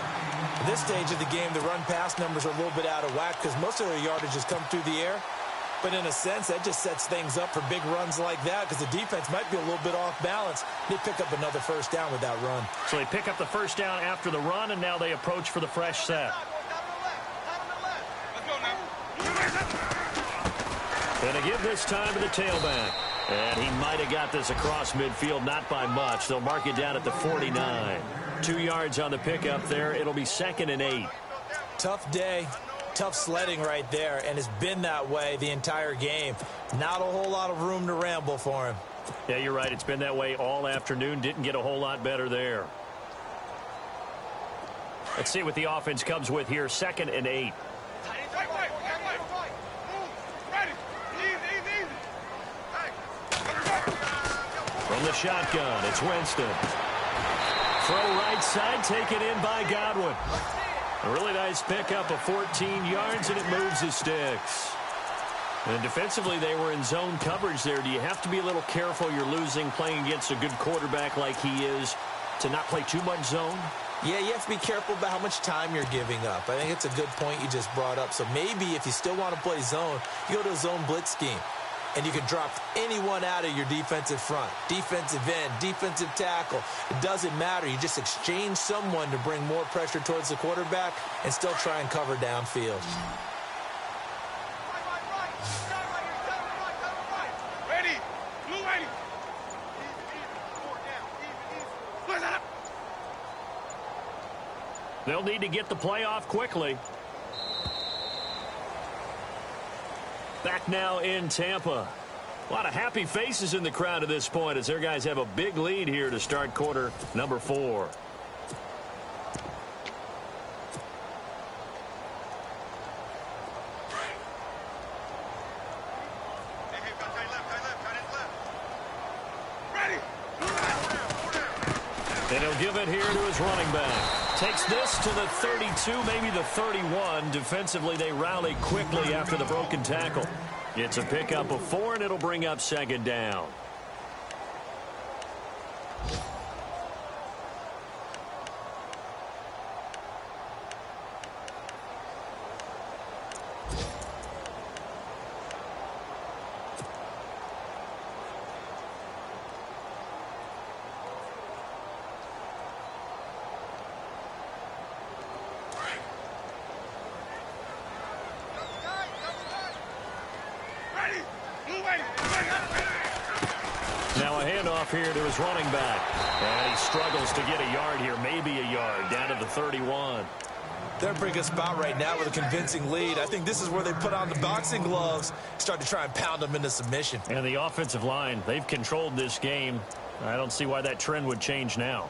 At this stage of the game, the run-pass numbers are a little bit out of whack because most of their yardage has come through the air. But in a sense, that just sets things up for big runs like that because the defense might be a little bit off balance. They pick up another first down with that run. So they pick up the first down after the run, and now they approach for the fresh set. Going to give this time to the tailback. And he might have got this across midfield, not by much. They'll mark it down at the 49. 2 yards on the pickup there. It'll be 2nd and 8. Tough day, tough sledding right there, and it's been that way the entire game. Not a whole lot of room to ramble for him. Yeah, you're right. It's been that way all afternoon. Didn't get a whole lot better there. Let's see what the offense comes with here. 2nd and 8. From the shotgun, it's Winston. Throw right side, taken in by Godwin. A really nice pickup of 14 yards, and it moves the sticks. And defensively, they were in zone coverage there. Do you have to be a little careful you're losing playing against a good quarterback like he is to not play too much zone? Yeah, you have to be careful about how much time you're giving up. I think it's a good point you just brought up. So maybe if you still want to play zone, you go to a zone blitz scheme. And you can drop anyone out of your defensive front, defensive end, defensive tackle. It doesn't matter. You just exchange someone to bring more pressure towards the quarterback and still try and cover downfield. Ready. Blue ready. They'll need to get the play off quickly. Back now in Tampa. A lot of happy faces in the crowd at this point as their guys have a big lead here to start quarter number 4. And he'll give it here to his running back. Takes this to the 32, maybe the 31. Defensively, they rally quickly after the broken tackle. It's a pickup of 4, and it'll bring up second down. Now a handoff here to his running back. And he struggles to get a yard here, maybe a yard, down to the 31. They're in a pretty good spot right now with a convincing lead. I think this is where they put on the boxing gloves, start to try and pound them into submission. And the offensive line, they've controlled this game. I don't see why that trend would change now.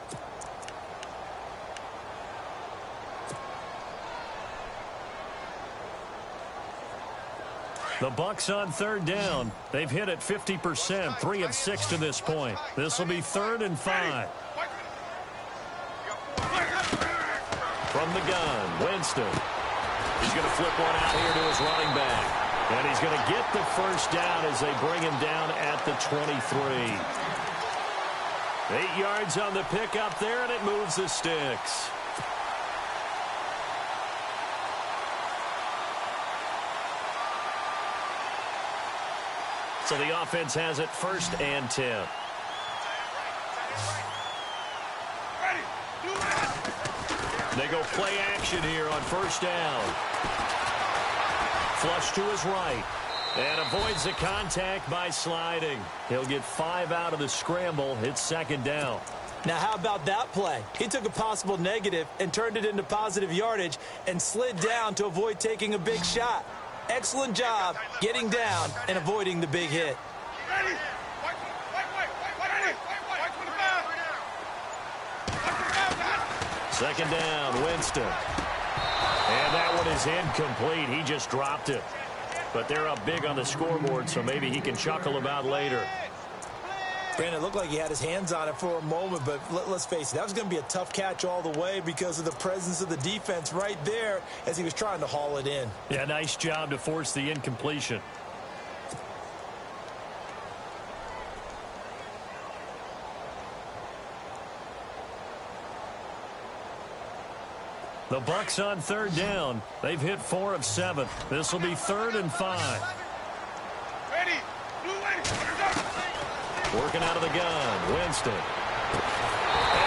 The Bucs on third down. They've hit it 50%, 3 of 6 to this point. This will be 3rd and 5. From the gun, Winston. He's going to flip one out here to his running back. And he's going to get the first down as they bring him down at the 23. 8 yards on the pickup there, and it moves the sticks. So the offense has it 1st and 10. They go play action here on 1st down. Flush to his right. And avoids the contact by sliding. He'll get 5 out of the scramble. It's 2nd down. Now, how about that play? He took a possible negative and turned it into positive yardage and slid down to avoid taking a big shot. Excellent job getting down and avoiding the big hit. Second down, Winston. And that one is incomplete. He just dropped it. But they're up big on the scoreboard, so maybe he can chuckle about later. Brandon, it looked like he had his hands on it for a moment, but let's face it, that was going to be a tough catch all the way because of the presence of the defense right there as he was trying to haul it in. Yeah, nice job to force the incompletion. The Bucs on 3rd down. They've hit 4 of 7. This will be 3rd and 5. Ready. Working out of the gun, Winston. And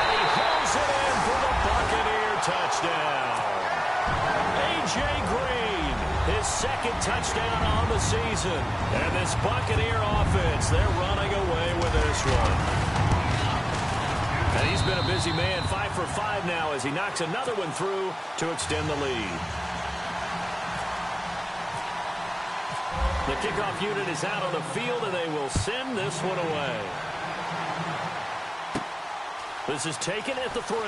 he hauls it in for the Buccaneer touchdown. A.J. Green, his 2nd touchdown on the season. And this Buccaneer offense, they're running away with this one. And he's been a busy man, 5 for 5 now as he knocks another one through to extend the lead. The kickoff unit is out on the field, and they will send this one away. This is taken at the 3.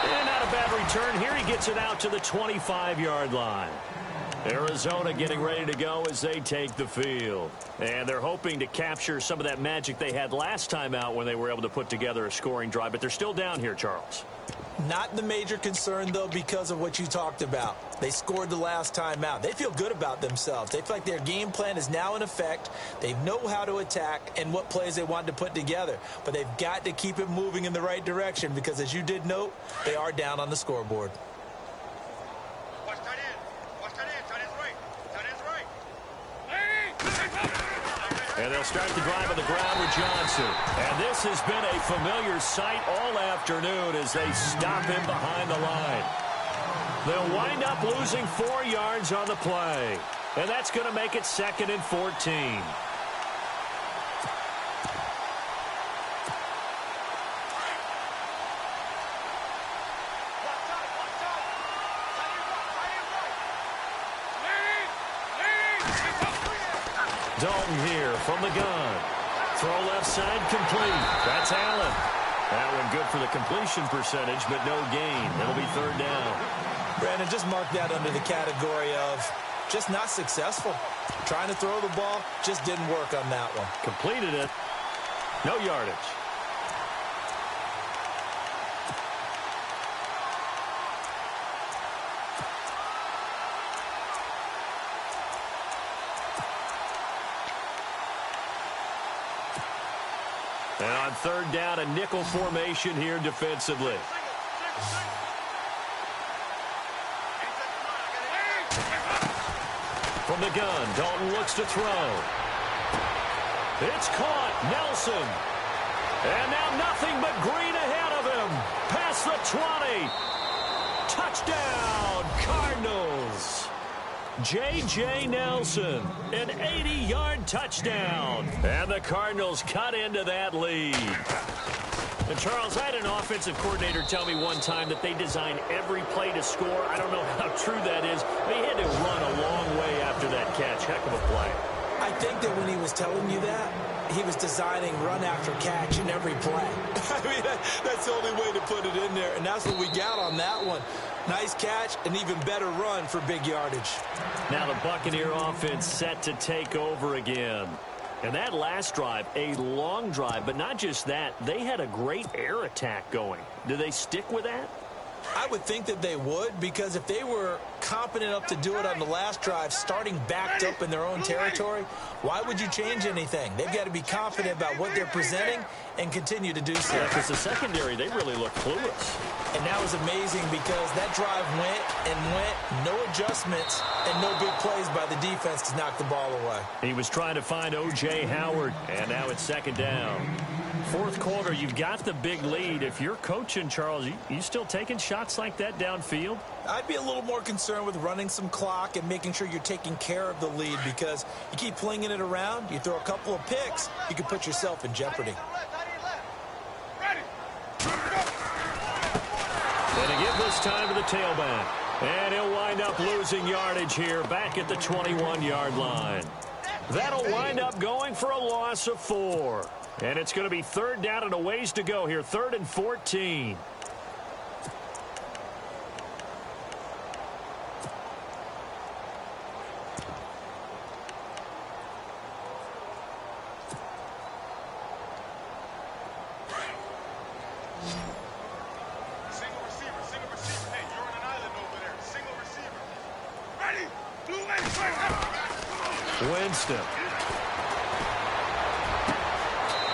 And not a bad return here. He gets it out to the 25-yard line. Arizona getting ready to go as they take the field. And they're hoping to capture some of that magic they had last time out when they were able to put together a scoring drive. But they're still down here, Charles. Not the major concern, though, because of what you talked about. They scored the last time out. They feel good about themselves. They feel like their game plan is now in effect. They know how to attack and what plays they want to put together. But they've got to keep it moving in the right direction because, as you did note, they are down on the scoreboard. Watch tight end. Watch tight end. Tight end's right. Tight end's right. And they'll start the drive on the ground with Johnson. And this has been a familiar sight all afternoon as they stop him behind the line. They'll wind up losing 4 yards on the play. And that's going to make it 2nd and 14. Dalton here from the gun. Throw left side complete. That's Allen. That one good for the completion percentage, but no gain. It'll be 3rd down. Brandon, just mark that under the category of just not successful. Trying to throw the ball, just didn't work on that one. Completed it. No yardage. And on 3rd down, a nickel formation here defensively. From the gun, Dalton looks to throw. It's caught. Nelson. And now nothing but green ahead of him. Past the 20. Touchdown, Cardinals. J.J. Nelson, an 80-yard touchdown. And the Cardinals cut into that lead. And, Charles, I had an offensive coordinator tell me one time that they design every play to score. I don't know how true that is. They had to run a long way after that catch. Heck of a play. I think that when he was telling you that, he was designing run after catch in every play. I mean, that's the only way to put it in there, and that's what we got on that one. Nice catch, an even better run for big yardage. Now the Buccaneer offense set to take over again. And that last drive, a long drive, but not just that, they had a great air attack going. Do they stick with that? I would think that they would, because if they were competent enough to do it on the last drive, starting backed up in their own territory, why would you change anything? They've got to be confident about what they're presenting and continue to do so. Yeah, because the secondary, they really look clueless. And that was amazing because that drive went and went, no adjustments, and no big plays by the defense to knock the ball away. He was trying to find O.J. Howard, and now it's 2nd down. 4th quarter, you've got the big lead. If you're coaching, Charles, you still taking shots like that downfield? I'd be a little more concerned with running some clock and making sure you're taking care of the lead, because you keep flinging it around, you throw a couple of picks, you can put yourself in jeopardy. And to give this time to the tailback. And he'll wind up losing yardage here back at the 21-yard line. That'll wind up going for a loss of 4. And it's going to be 3rd down and a ways to go here. 3rd and 14. Single receiver. Hey, you're on an island over there. Single receiver. Ready. Blue Winston.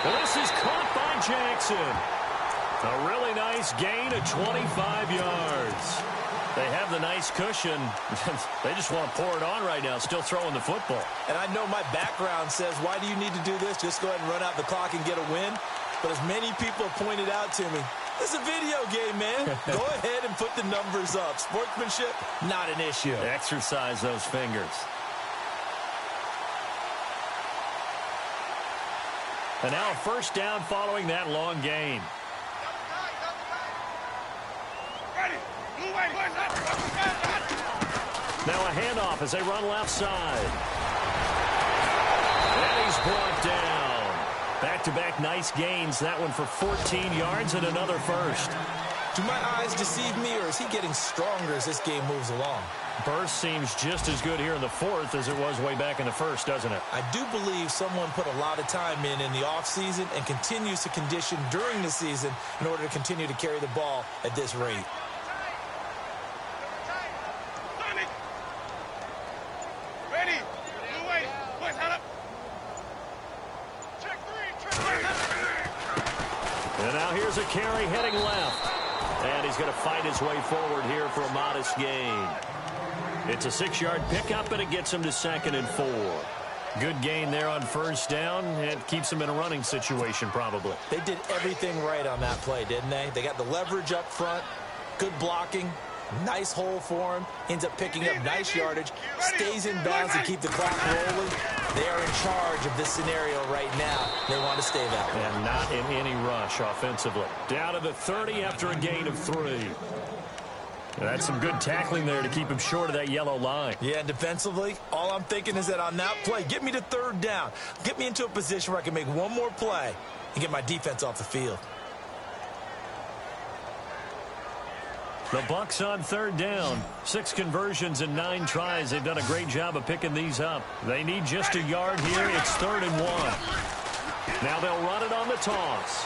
Well, this is caught by Jackson. A really nice gain of 25 yards. They have the nice cushion. They just want to pour it on right now, still throwing the football. And I know my background says, why do you need to do this? Just go ahead and run out the clock and get a win. But as many people have pointed out to me, this is a video game, man. Go ahead and put the numbers up. Sportsmanship, not an issue. Exercise those fingers. And now a 1st down following that long gain. Now a handoff as they run left side. And he's brought down. Back-to-back nice gains. That one for 14 yards and another 1st. Do my eyes deceive me, or is he getting stronger as this game moves along? Burst seems just as good here in the fourth as it was way back in the first, doesn't it? I do believe someone put a lot of time in the offseason and continues to condition during the season in order to continue to carry the ball at this rate. Ready. Blue way. Boys, head up. Check three. And now here's a carry heading left. And he's going to fight his way forward here for a modest gain. It's a 6-yard pickup, and it gets him to 2nd and 4. Good gain there on first down. It keeps him in a running situation, probably. They did everything right on that play, didn't they? They got the leverage up front, good blocking, nice hole for him, ends up picking up nice yardage, stays in bounds to keep the clock rolling. They are in charge of this scenario right now. They want to stay that way. And not in any rush offensively. Down to the 30 after a gain of 3. That's some good tackling there to keep him short of that yellow line. Yeah, and defensively, all I'm thinking is that on that play, get me to 3rd down. Get me into a position where I can make one more play and get my defense off the field. The Bucs on 3rd down. 6 conversions and 9 tries. They've done a great job of picking these up. They need just a yard here. It's 3rd and 1. Now they'll run it on the toss.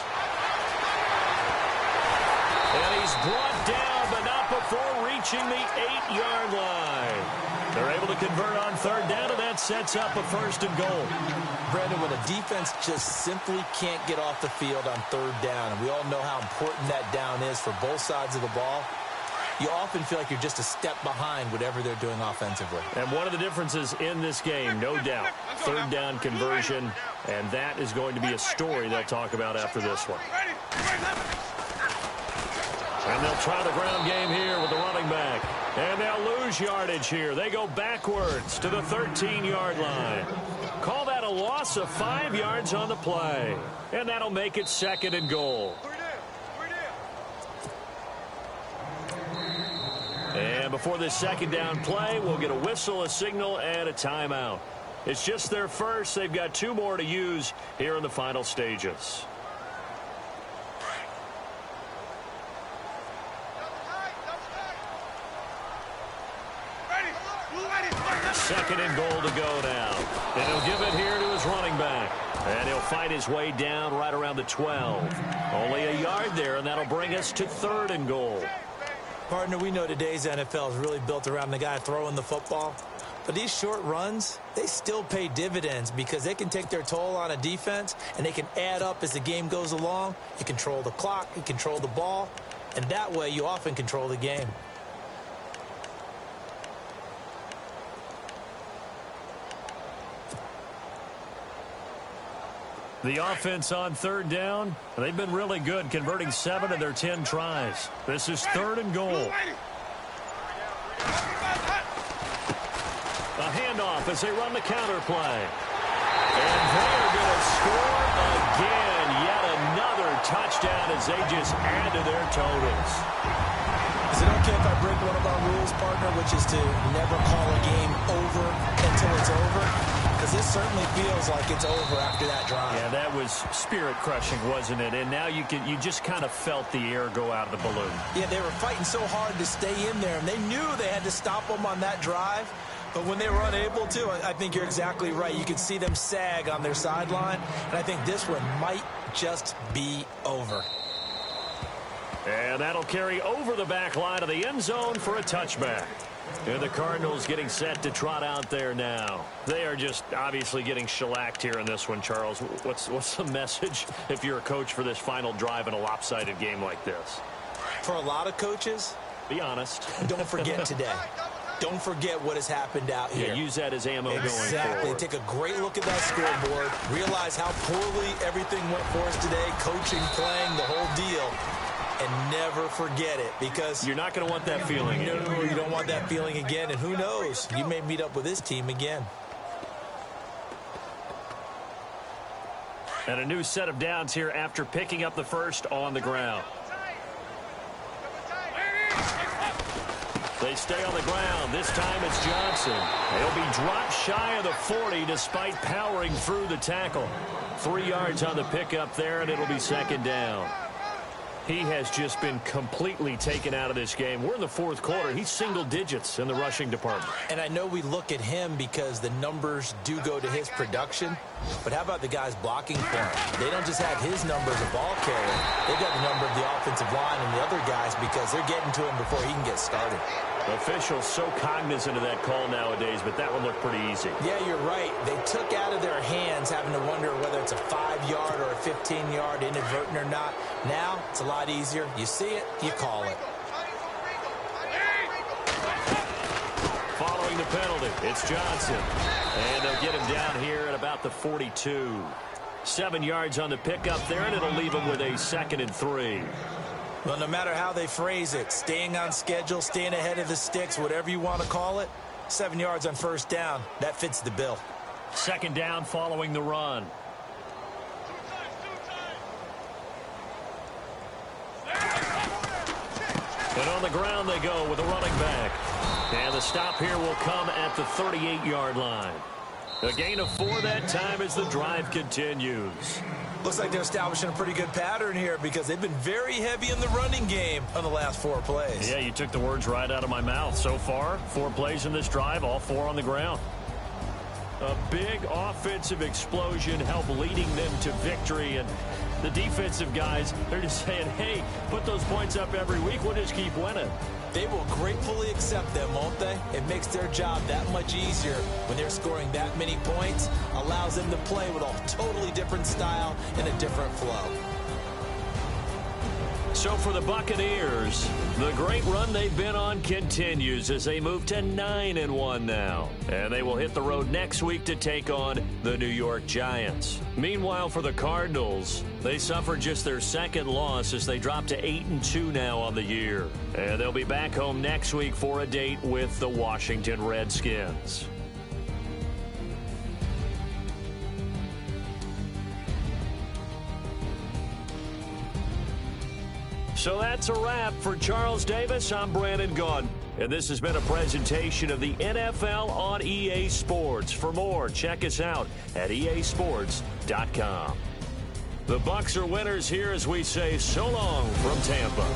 And he's brought down, but not before reaching the 8-yard line. They're able to convert on 3rd down, and that sets up a 1st and goal. Brandon, when a defense just simply can't get off the field on 3rd down, and we all know how important that down is for both sides of the ball, you often feel like you're just a step behind whatever they're doing offensively. And one of the differences in this game, no doubt, 3rd down conversion, and that is going to be a story they'll talk about after this one. And they'll try the ground game here with the running back. And they'll lose yardage here. They go backwards to the 13-yard line. Call that a loss of 5 yards on the play. And that'll make it 2nd and goal. And before this 2nd down play, we'll get a whistle, a signal, and a timeout. It's just their first. They've got 2 more to use here in the final stages. 2nd and goal to go now. And he'll give it here to his running back. And he'll fight his way down right around the 12. Only a yard there, and that'll bring us to 3rd and goal. Partner, we know today's NFL is really built around the guy throwing the football. But these short runs, they still pay dividends because they can take their toll on a defense, and they can add up as the game goes along. You control the clock, you control the ball, and that way you often control the game. The offense on 3rd down, they've been really good, converting 7 of their 10 tries. This is 3rd and goal. A handoff as they run the counter play. And they're going to score again. Yet another touchdown as they just add to their totals. Is it okay if I break one of our rules, partner, which is to never call a game over until it's over? Because this certainly feels like it's over after that drive. Yeah, that was spirit-crushing, wasn't it? And now you just kind of felt the air go out of the balloon. Yeah, they were fighting so hard to stay in there, and they knew they had to stop them on that drive. But when they were unable to, I think you're exactly right. You could see them sag on their sideline, and I think this one might just be over. And that'll carry over the back line of the end zone for a touchback. And the Cardinals getting set to trot out there now. They are just obviously getting shellacked here in this one, Charles. What's the message if you're a coach for this final drive in a lopsided game like this? For a lot of coaches, be honest. Don't forget today. Don't forget what has happened out here. Yeah, use that as ammo going forward. Exactly. Take a great look at that scoreboard. Realize how poorly everything went for us today. Coaching, playing, the whole deal. And never forget it, because you're not going to want that feeling again. No, you don't want that feeling again. And who knows? You may meet up with this team again. And a new set of downs here after picking up the first on the ground. They stay on the ground. This time it's Johnson. He'll be dropped shy of the 40 despite powering through the tackle. 3 yards on the pickup there, and it'll be 2nd down. He has just been completely taken out of this game. We're in the fourth quarter. He's single digits in the rushing department. And I know we look at him because the numbers do go to his production, but how about the guys blocking for him? They don't just have his number as a ball carrier. They've got the number of the offensive line and the other guys because they're getting to him before he can get started. Officials so cognizant of that call nowadays, but that one looked pretty easy. Yeah, you're right. They took out of their hands having to wonder whether it's a 5-yard or a 15-yard inadvertent or not. Now, it's a lot easier. You see it, you call it. Following the penalty, it's Johnson. And they'll get him down here at about the 42. 7 yards on the pickup there, and it'll leave him with a 2nd and 3. Well, no matter how they phrase it, staying on schedule, staying ahead of the sticks, whatever you want to call it, 7 yards on first down, that fits the bill. 2nd down following the run. And on the ground they go with a running back. And the stop here will come at the 38-yard line. A gain of 4 that time as the drive continues. Looks like they're establishing a pretty good pattern here because they've been very heavy in the running game on the last 4 plays. Yeah, you took the words right out of my mouth. So far, 4 plays in this drive, all 4 on the ground. A big offensive explosion helped leading them to victory. And the defensive guys, they're just saying, hey, put those points up every week. We'll just keep winning. They will gratefully accept them, won't they? It makes their job that much easier when they're scoring that many points. Allows them to play with a totally different style and a different flow. So for the Buccaneers, the great run they've been on continues as they move to 9-1 now. And they will hit the road next week to take on the New York Giants. Meanwhile, for the Cardinals, they suffered just their 2nd loss as they drop to 8-2 now on the year. And they'll be back home next week for a date with the Washington Redskins. So that's a wrap. For Charles Davis, I'm Brandon Gaudin. And this has been a presentation of the NFL on EA Sports. For more, check us out at easports.com. The Bucs are winners here as we say so long from Tampa.